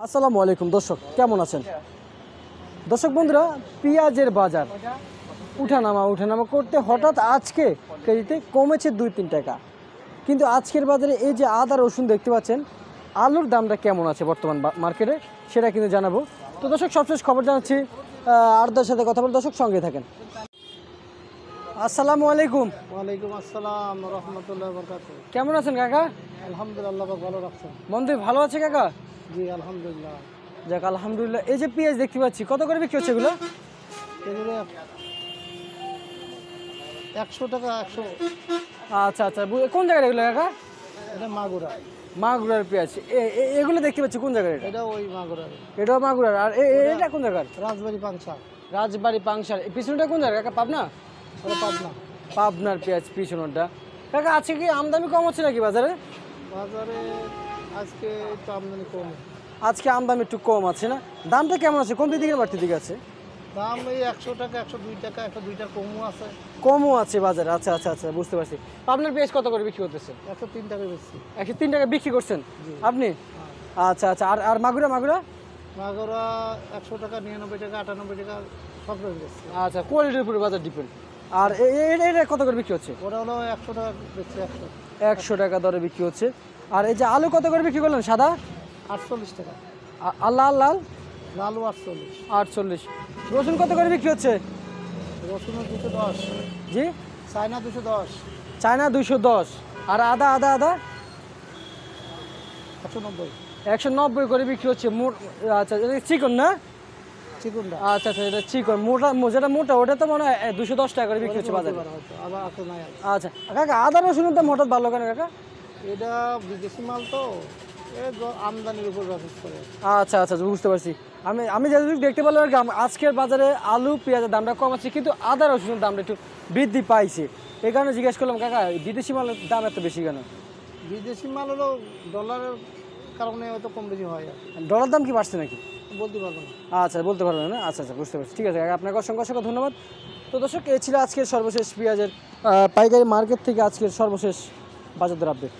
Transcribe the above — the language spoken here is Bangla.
আসসালামু আলাইকুম দর্শক, কেমন আছেন? দর্শক বন্ধুরা, পেঁয়াজের বাজার উঠানামা করতে হঠাৎ আজকে কেজিতে কমেছে 2-3 টাকা। কিন্তু আজকের বাজারে এই যে আদা রসুন দেখতে পাচ্ছেন, আলুর দামটা কেমন আছে বর্তমান মার্কেটে সেটা কিন্তু জানাবো। তো দর্শক, সবশেষ খবর জানাচ্ছি, আরদার সাথে কথা বলে দর্শক সঙ্গে থাকেন। আসসালামু আলাইকুম। ওয়ালাইকুম আসসালাম রহমতুল্লাহ বরকাতুহ। কেমন আছেন কাকা? আলহামদুলিল্লাহ, ভালো রাখছেন? মন দিয়ে ভালো আছে কাকা? জি আলহামদুলিল্লাহ। যাক আলহামদুলিল্লাহ। এই যে পেঁয়াজ দেখতে পাচ্ছি, কত করে বিক্রি হচ্ছে এগুলো? এগুলো 100 টাকা 100। আচ্ছা আচ্ছা, কোন জায়গায় এগুলো কাকা? এটা মাগুরা। মাগুরার পেঁয়াজ। এগুলো দেখতে পাচ্ছি কোন জায়গায়? এটা ওই মাগুরার। এটাও মাগুরার। আর এটা কোন জায়গার? রাজবাড়ি পাংশা। রাজবাড়ি পাংশার। পিছনটা কোন জায়গা কাকা? পাবনা? ওটা পাবনা। পাবনার পেঁয়াজ পিছনটা। কাকা আজকে কি আমদানি কম হচ্ছে নাকি বাজারে? বাজারে আজকে একটু আমদানি কম। আজকে আমদানি একটু কম আছে না? দামটা কেমন আছে? কোন দিকে বাড়তি দিকে আছে? দাম এই 100 টাকা 102 টাকা, 102 টাকা কমও আছে। কমও আছে বাজারে। আচ্ছা আচ্ছা আচ্ছা, বুঝতে পারছি। পাবনার পেঁয়াজ কত করে বিক্রি করতেছে? 103 টাকা বেশি। 103 টাকা বিক্রি করছেন আপনি? আচ্ছা আচ্ছা। আর মাগুরা? মাগুরা 100 টাকা 99 টাকা 98 টাকা সব রকম বেশি। আচ্ছা, কোয়ালিটির উপরে বাজার ডিপেন্ড। আর এটা কত করে বিক্রি হচ্ছে? ওটা হলো 100 টাকা বেশি। 100 টাকা দরে বিক্রি হচ্ছে। আর এই যে আলু কত করে বিক্রি করলেন সাদা? 48 টাকা। লাল লাল? লালু 48। 48। রসুন কত করে বিক্রি হচ্ছে? রসুন 210। জি, চায়না 210। চায়না 210। আর আদা? 190। 190 করে বিক্রি হচ্ছে। আচ্ছা, এটা চিকন না? চিকুনটা আচ্ছা আচ্ছা, এটা চিকন। যেটা মোটা ওটা তো মনে হয় 210 টাকা করে বিক্রি হচ্ছে বাজারে। আবার আছে নাই। আচ্ছা কাকা, আদা রসুনের দাম হঠাৎ ভালো কেন কাকা? এটা বিদেশি মাল তো, আমদানির উপর বাজার করে। আচ্ছা আচ্ছা, বুঝতে পারছি। আমি যতটুকু দেখতে পেলাম আর কি, আজকের বাজারে আলু পেঁয়াজের দামটা কম আছে, কিন্তু আদা রসুনের দামটা একটু বৃদ্ধি পাইছে। এই কারণে জিজ্ঞেস করলাম কাকা, বিদেশি মালের দাম এত বেশি কেন? বিদেশি মাল হলো ডলারের কারণে হয়তো কম বেশি হয়। ডলার দাম কি বাড়ছে নাকি? বলতে পারবো না। আচ্ছা, বলতে পারবেন না? আচ্ছা আচ্ছা, বুঝতে পারছি। ঠিক আছে কাকা, আপনাকে অসংখ্য অসংখ্য ধন্যবাদ। তো দর্শক, এ ছিল আজকের সর্বশেষ পেঁয়াজের পাইকারি মার্কেট থেকে আজকের সর্বশেষ বাজার দর আপডেট।